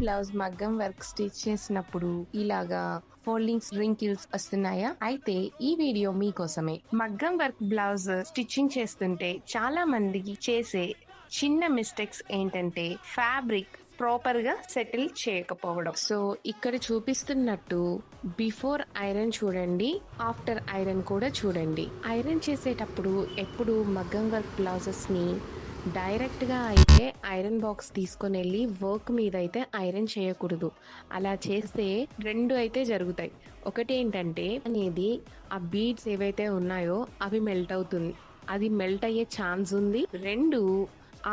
Blouse మగ్గం work stitch చేసినప్పుడు ఇలాగా ఫోల్డింగ్స్ రింకిల్స్ వస్తున్నాయా? అయితే ఈ వీడియో మీకోసమే. మగ్గం వర్క్ బ్లౌజ్ స్టిచ్చింగ్ చేస్తుంటే చాలా మందికి చేసే చిన్న మిస్టేక్స్ ఏంటంటే ఫ్యాబ్రిక్ ప్రాపర్ గా సెటిల్ చేయకపోవడం. సో ఇక్కడ చూపిస్తున్నట్టు బిఫోర్ ఐరన్ చూడండి, ఆఫ్టర్ ఐరన్ కూడా చూడండి. ఐరన్ చేసేటప్పుడు ఎప్పుడు మగ్గం వర్క్ బ్లౌజెస్ ని డైరెక్ట్ గా అయితే ఐరన్ బాక్స్ తీసుకొని వెళ్ళి వర్క్ మీద అయితే ఐరన్ చేయకూడదు. అలా చేస్తే రెండు అయితే జరుగుతాయి. ఒకటి ఏంటంటే అనేది ఆ బీడ్స్ ఏవైతే ఉన్నాయో అవి మెల్ట్ అవుతుంది, అది మెల్ట్ అయ్యే ఛాన్స్ ఉంది. రెండు,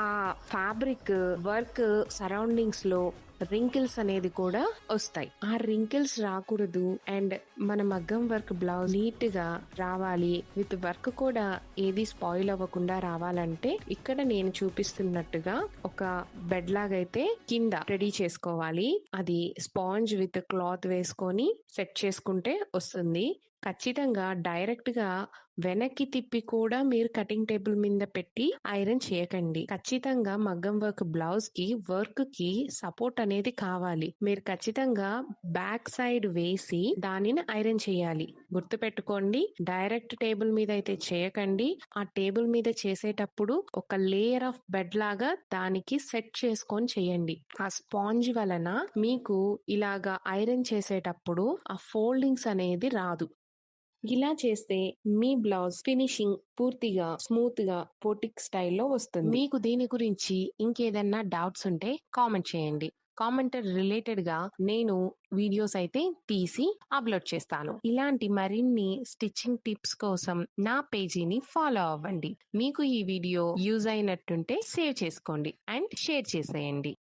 ఆ ఫ్యాబ్రిక్ వర్క్ సరౌండింగ్స్ లో రింకిల్స్ అనేది కూడా వస్తాయి. ఆ రింకిల్స్ రాకూడదు అండ్ మన మగ్గం వర్క్ బ్లౌజ్ నీట్ గా రావాలి, విత్ వర్క్ కూడా ఏది స్పాయిల్ అవ్వకుండా రావాలంటే ఇక్కడ నేను చూపిస్తున్నట్టుగా ఒక బెడ్ లాగైతే కింద రెడీ చేసుకోవాలి. అది స్పాంజ్ విత్ క్లాత్ వేసుకొని సెట్ చేసుకుంటే వస్తుంది. ఖచ్చితంగా డైరెక్ట్ గా వెనక్కి తిప్పి కూడా మీరు కటింగ్ టేబుల్ మీద పెట్టి ఐరన్ చేయకండి. ఖచ్చితంగా మగ్గం వర్క్ బ్లౌజ్ కి వర్క్ కి సపోర్ట్ అనేది కావాలి. మీరు ఖచ్చితంగా బ్యాక్ సైడ్ వేసి దానిని ఐరన్ చేయాలి. గుర్తు పెట్టుకోండి, డైరెక్ట్ టేబుల్ మీద అయితే చేయకండి. ఆ టేబుల్ మీద చేసేటప్పుడు ఒక లేయర్ ఆఫ్ బెడ్ లాగా దానికి సెట్ చేసుకొని చేయండి. ఆ స్పాంజ్ వలన మీకు ఇలాగా ఐరన్ చేసేటప్పుడు ఆ ఫోల్డింగ్స్ అనేది రాదు. ఇలా చేస్తే మీ బ్లౌజ్ ఫినిషింగ్ పూర్తిగా స్మూత్ గా పోటిక్ స్టైల్లో వస్తుంది. మీకు దీని గురించి ఇంకేదన్నా డౌట్స్ ఉంటే కామెంట్ చేయండి. కామెంటర్ రిలేటెడ్ గా నేను వీడియోస్ అయితే తీసి అప్లోడ్ చేస్తాను. ఇలాంటి మరిన్ని స్టిచ్చింగ్ టిప్స్ కోసం నా పేజీని ఫాలో అవ్వండి. మీకు ఈ వీడియో యూజ్ అయినట్టుంటే సేవ్ చేసుకోండి అండ్ షేర్ చేసేయండి.